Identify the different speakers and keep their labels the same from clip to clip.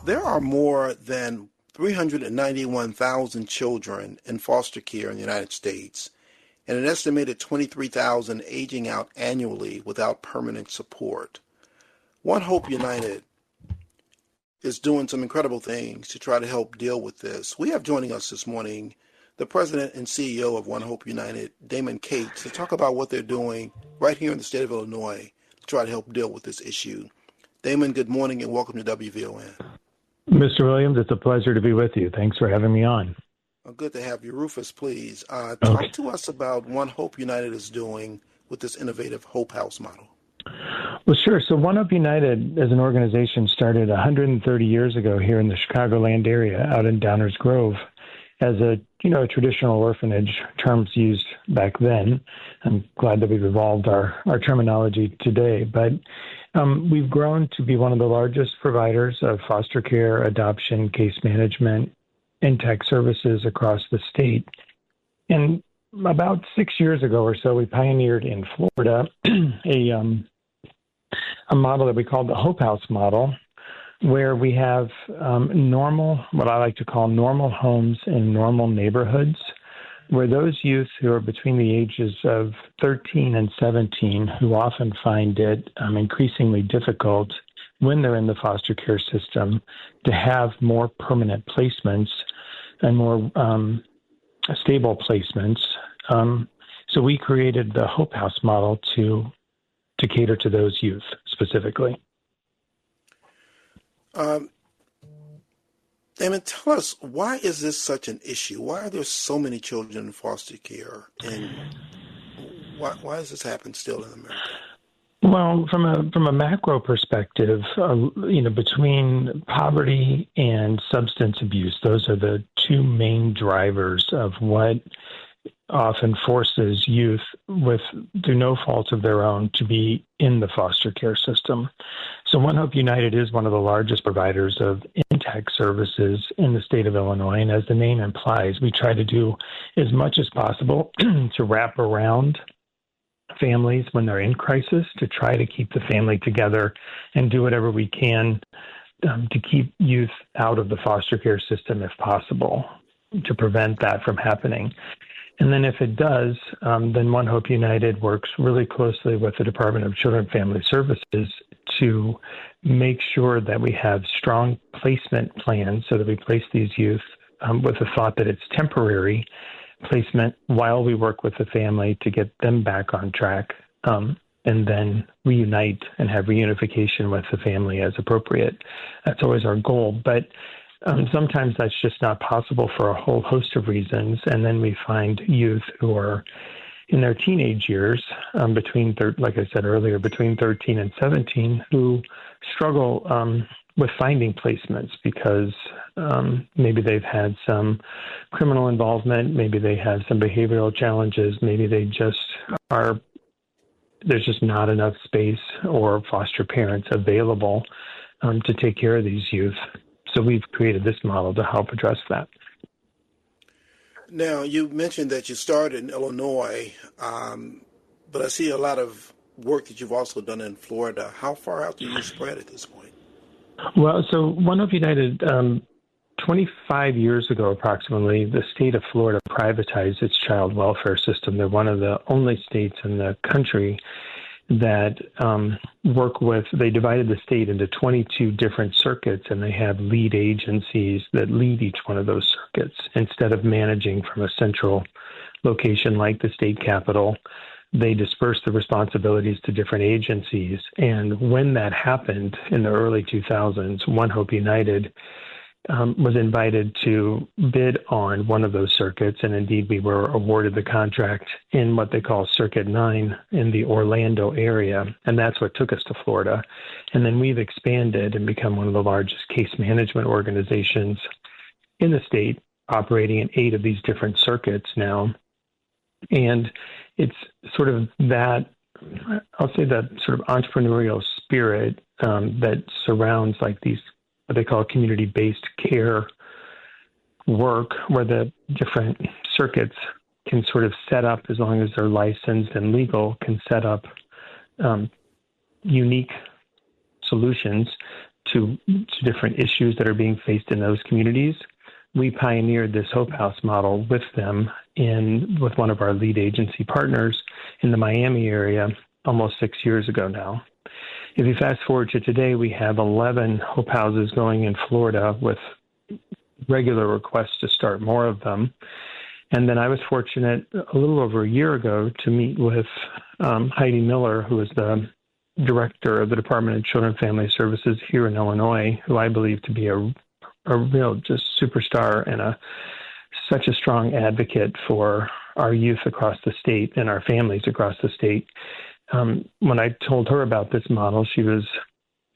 Speaker 1: There are more than 391,000 children in foster care in the United States, and an estimated 23,000 aging out annually without permanent support. One Hope United is doing some incredible things to try to help deal with this. We have joining us this morning the president and CEO of One Hope United, Damon, to talk about what they're doing right here in the state of Illinois to try to help deal with this issue. Damon, good morning and welcome to WVON.
Speaker 2: Mr. Williams, it's a pleasure to be with you. Thanks for having me on.
Speaker 1: Well, good to have you. Rufus, please talk to us about One Hope United is doing with this innovative Hope House model.
Speaker 2: Well, sure. So One Hope United as an organization started 130 years ago here in the Chicagoland area out in Downers Grove as a traditional orphanage, terms used back then. I'm glad that we've evolved our terminology today, but we've grown to be one of the largest providers of foster care, adoption, case management, and tech services across the state. And about 6 years ago or so, we pioneered in Florida a model that we called the Hope House model, where we have what I like to call normal homes in normal neighborhoods, where those youth who are between the ages of 13 and 17, who often find it increasingly difficult when they're in the foster care system to have more permanent placements and more stable placements. So we created the Hope House model to cater to those youth specifically.
Speaker 1: Damon, tell us, why is this such an issue? Why are there so many children in foster care, and why does this happen still in America?
Speaker 2: Well, from a macro perspective, between poverty and substance abuse, those are the two main drivers of what often forces youth, through no fault of their own, to be in the foster care system. So One Hope United is one of the largest providers of in-tech services in the state of Illinois. And as the name implies, we try to do as much as possible to wrap around families when they're in crisis, to try to keep the family together and do whatever we can to keep youth out of the foster care system if possible, to prevent that from happening. And then if it does, then One Hope United works really closely with the Department of Children and Family Services to make sure that we have strong placement plans so that we place these youth with the thought that it's temporary placement while we work with the family to get them back on track, and then reunite and have reunification with the family as appropriate. That's always our goal. But sometimes that's just not possible for a whole host of reasons. And then we find youth who are in their teenage years, like I said earlier, between 13 and 17, who struggle with finding placements because maybe they've had some criminal involvement, maybe they have some behavioral challenges, maybe there's just not enough space or foster parents available to take care of these youth. So we've created this model to help address that.
Speaker 1: Now, you mentioned that you started in Illinois, but I see a lot of work that you've also done in Florida. How far out do you spread at this point?
Speaker 2: Well, so One Hope United, 25 years ago approximately, the state of Florida privatized its child welfare system. They're one of the only states in the country that they divided the state into 22 different circuits, and they have lead agencies that lead each one of those circuits instead of managing from a central location like the state capitol. They dispersed the responsibilities to different agencies. And when that happened in the early 2000s, One Hope United was invited to bid on one of those circuits, and indeed we were awarded the contract in what they call Circuit 9 in the Orlando area, and that's what took us to Florida. And then we've expanded and become one of the largest case management organizations in the state, operating in 8 of these different circuits now. And it's sort of that, I'll say that sort of entrepreneurial spirit that surrounds like these what they call community-based care work, where the different circuits can sort of set up, as long as they're licensed and legal, can set up unique solutions to different issues that are being faced in those communities. We pioneered this Hope House model with them with one of our lead agency partners in the Miami area almost 6 years ago now. If you fast forward to today, we have 11 Hope Houses going in Florida with regular requests to start more of them. And then I was fortunate a little over a year ago to meet with Heidi Miller, who is the director of the Department of Children and Family Services here in Illinois, who I believe to be a real just superstar and such a strong advocate for our youth across the state and our families across the state. When I told her about this model, she was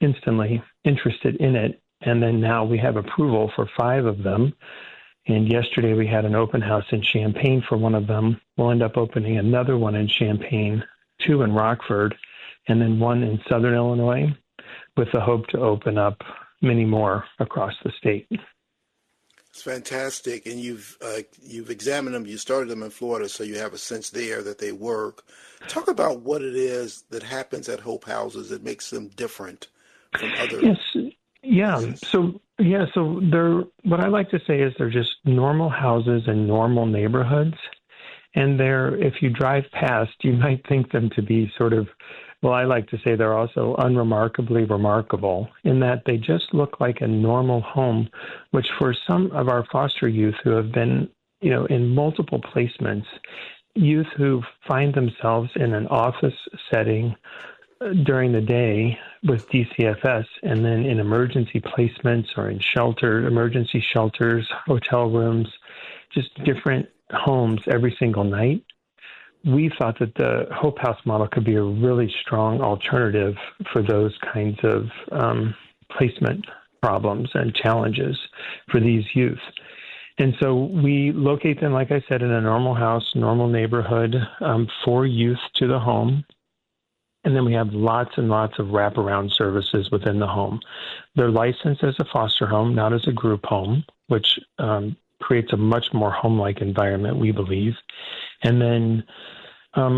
Speaker 2: instantly interested in it. And then now we have approval for 5 of them. And yesterday we had an open house in Champaign for one of them. We'll end up opening another one in Champaign, 2 in Rockford, and then 1 in Southern Illinois, with the hope to open up many more across the state.
Speaker 1: It's fantastic. And you've examined them. You started them in Florida, so you have a sense there that they work. Talk about what it is that happens at Hope Houses that makes them different from other.
Speaker 2: Yes. Yeah. So they're, what I like to say is they're just normal houses in normal neighborhoods. And if you drive past, you might think them to be sort of, well, I like to say they're also unremarkably remarkable in that they just look like a normal home, which for some of our foster youth who have been, in multiple placements, youth who find themselves in an office setting during the day with DCFS and then in emergency placements or in emergency shelters, hotel rooms, just different homes every single night. We thought that the Hope House model could be a really strong alternative for those kinds of placement problems and challenges for these youth. And so we locate them, like I said, in a normal house, normal neighborhood, for youth to the home. And then we have lots and lots of wraparound services within the home. They're licensed as a foster home, not as a group home, which creates a much more home-like environment, we believe. And then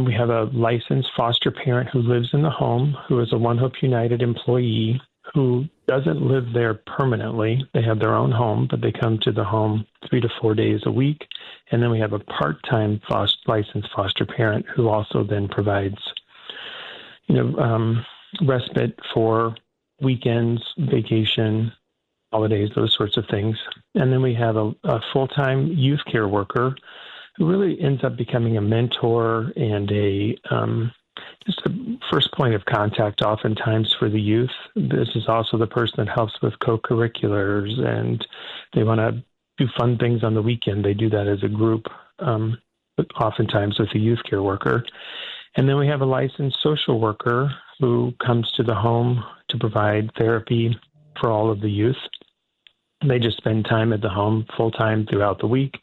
Speaker 2: we have a licensed foster parent who lives in the home, who is a One Hope United employee, who doesn't live there permanently. They have their own home, but they come to the home 3 to 4 days a week. And then we have a part-time licensed foster parent who also then provides respite for weekends, vacation, holidays, those sorts of things. And then we have a full-time youth care worker who really ends up becoming a mentor and just a first point of contact oftentimes for the youth. This is also the person that helps with co-curriculars, and they want to do fun things on the weekend. They do that as a group, but oftentimes with a youth care worker. And then we have a licensed social worker who comes to the home to provide therapy for all of the youth. They just spend time at the home full-time throughout the week.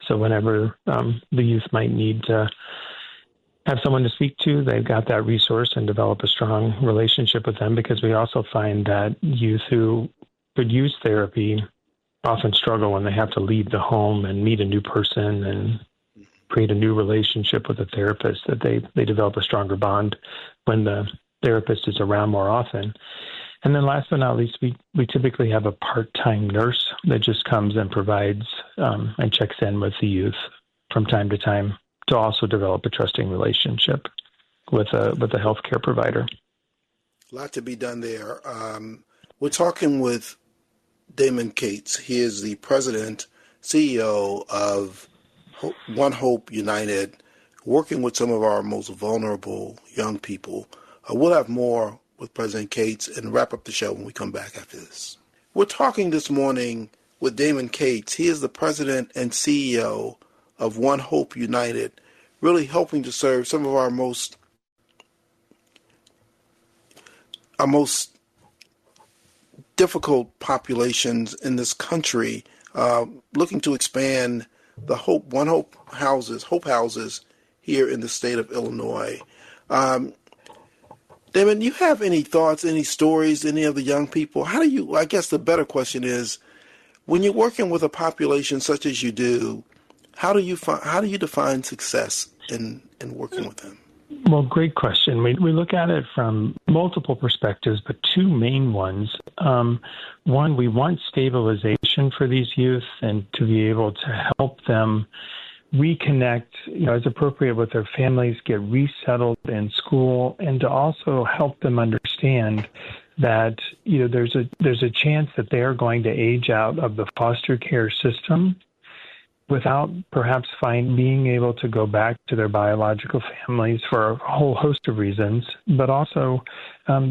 Speaker 2: So whenever the youth might need to have someone to speak to, they've got that resource and develop a strong relationship with them, because we also find that youth who could use therapy often struggle when they have to leave the home and meet a new person and create a new relationship with a therapist, that they develop a stronger bond when the therapist is around more often. And then last but not least, we typically have a part-time nurse that just comes and provides and checks in with the youth from time to time to also develop a trusting relationship with a healthcare provider.
Speaker 1: A lot to be done there. We're talking with Damon Cates. He is the president, CEO of One Hope United, working with some of our most vulnerable young people. We'll have more with President Cates and wrap up the show when we come back after this. We're talking this morning with Damon Cates. He is the president and CEO of One Hope United, really helping to serve some of our most difficult populations in this country, looking to expand the One Hope houses here in the state of Illinois. Damon, you have any thoughts, any stories, any of the young people? I guess the better question is, when you're working with a population such as you do, how do you define success in working with them?
Speaker 2: Well, great question. We look at it from multiple perspectives, but two main ones. One, we want stabilization for these youth and to be able to help them reconnect, as appropriate with their families, get resettled in school, and to also help them understand that there's a chance that they are going to age out of the foster care system without perhaps being able to go back to their biological families for a whole host of reasons, but also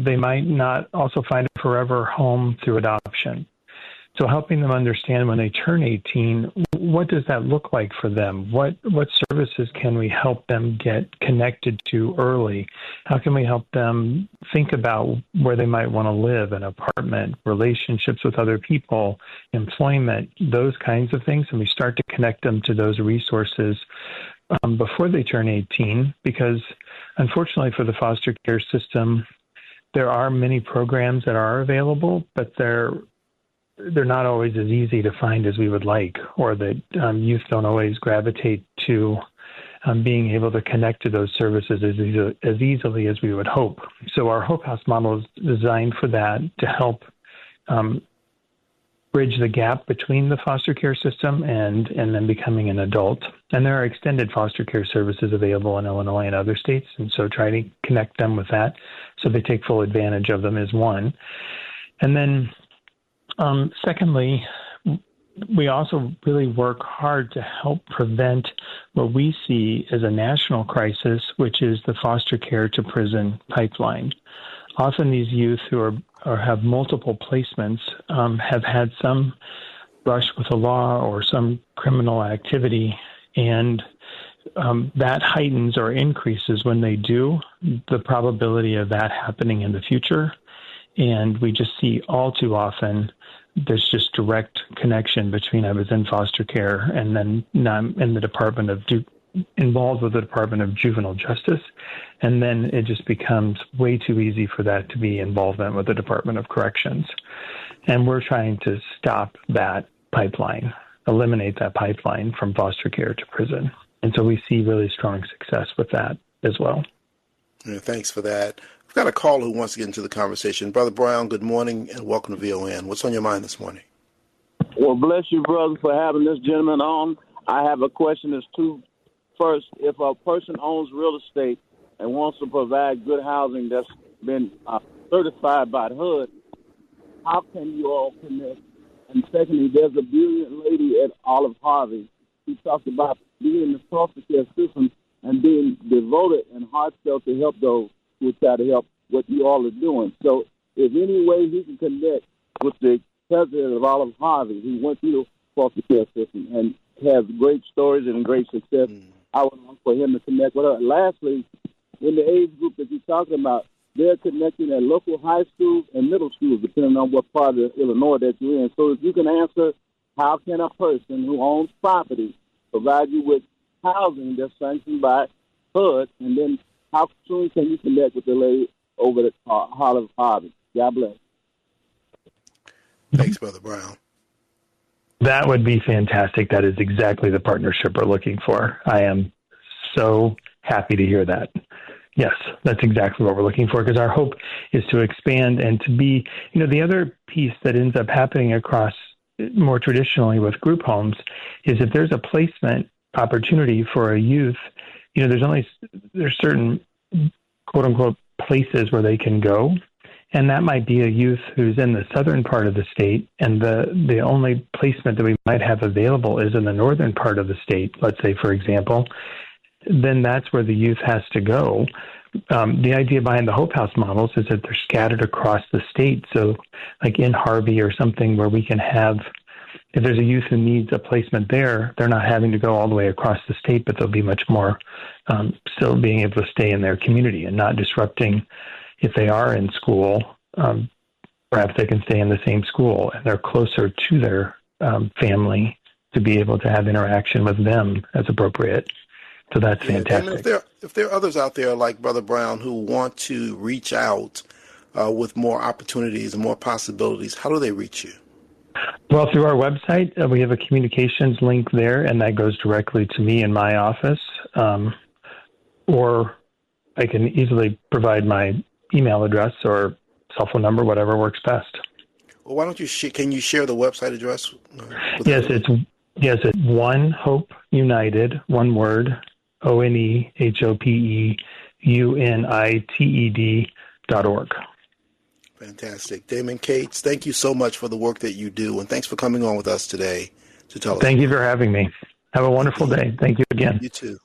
Speaker 2: they might not also find a forever home through adoption. So helping them understand when they turn 18, what does that look like for them? What services can we help them get connected to early? How can we help them think about where they might want to live, an apartment, relationships with other people, employment, those kinds of things? And we start to connect them to those resources before they turn 18, because unfortunately for the foster care system, there are many programs that are available, but they're not always as easy to find as we would like, or that youth don't always gravitate to being able to connect to those services as easily as we would hope. So our Hope House model is designed for that, to help bridge the gap between the foster care system and then becoming an adult. And there are extended foster care services available in Illinois and other states, and so try to connect them with that so they take full advantage of them is one. And then secondly, we also really work hard to help prevent what we see as a national crisis, which is the foster care to prison pipeline. Often these youth who have multiple placements have had some brush with the law or some criminal activity, and that heightens or increases when they do the probability of that happening in the future. And we just see all too often there's just direct connection between I was in foster care and then now I'm in the involved with the Department of Juvenile Justice, and then it just becomes way too easy for that to be involvement with the Department of Corrections. And we're trying to stop that pipeline, eliminate that pipeline from foster care to prison. And so we see really strong success with that as well.
Speaker 1: Yeah, thanks for that. We've got a caller who wants to get into the conversation. Brother Brown, good morning and welcome to VON. What's on your mind this morning?
Speaker 3: Well, bless you, brother, for having this gentleman on. I have a question as to, first, if a person owns real estate and wants to provide good housing that's been certified by the HUD, how can you all connect? And secondly, there's a brilliant lady at Olive Harvey who talked about being in the foster care system and being devoted and heartfelt to help those who try to help what you all are doing. So if any way he can connect with the president of Olive Harvey, who went through the foster care system and has great stories and great success, I would like for him to connect with her. Lastly, in the age group that you're talking about, they're connecting at local high schools and middle schools, depending on what part of Illinois that you're in. So if you can answer, how can a person who owns property provide you with housing that's sanctioned by HUD, and then how soon can you connect with the lady over at Olive Harvey? God bless.
Speaker 1: Thanks, Brother Brown.
Speaker 2: That would be fantastic. That is exactly the partnership we're looking for. I am so happy to hear that. Yes, that's exactly what we're looking for, because our hope is to expand and to be, the other piece that ends up happening across more traditionally with group homes is if there's a placement opportunity for a youth, there's certain quote unquote places where they can go. And that might be a youth who's in the southern part of the state, and the only placement that we might have available is in the northern part of the state, let's say, for example. Then that's where the youth has to go. The idea behind the Hope House models is that they're scattered across the state. So like in Harvey or something where we can have, if there's a youth who needs a placement there, they're not having to go all the way across the state, but they'll be much more still being able to stay in their community and not disrupting. If they are in school, perhaps they can stay in the same school and they're closer to their family to be able to have interaction with them as appropriate. So that's fantastic.
Speaker 1: Damon, if there are others out there like Brother Brown who want to reach out with more opportunities and more possibilities, how do they reach you?
Speaker 2: Well, through our website, we have a communications link there, and that goes directly to me in my office. Or I can easily provide my email address or cell phone number, whatever works best.
Speaker 1: Well, why don't you can you share the website address?
Speaker 2: Yes, it's One Hope United, one word, ONEHOPEUNITED.org.
Speaker 1: Fantastic. Damon Cates, thank you so much for the work that you do, and thanks for coming on with us today to tell us.
Speaker 2: Thank you for having me. Have a wonderful day. Thank you again.
Speaker 1: You too.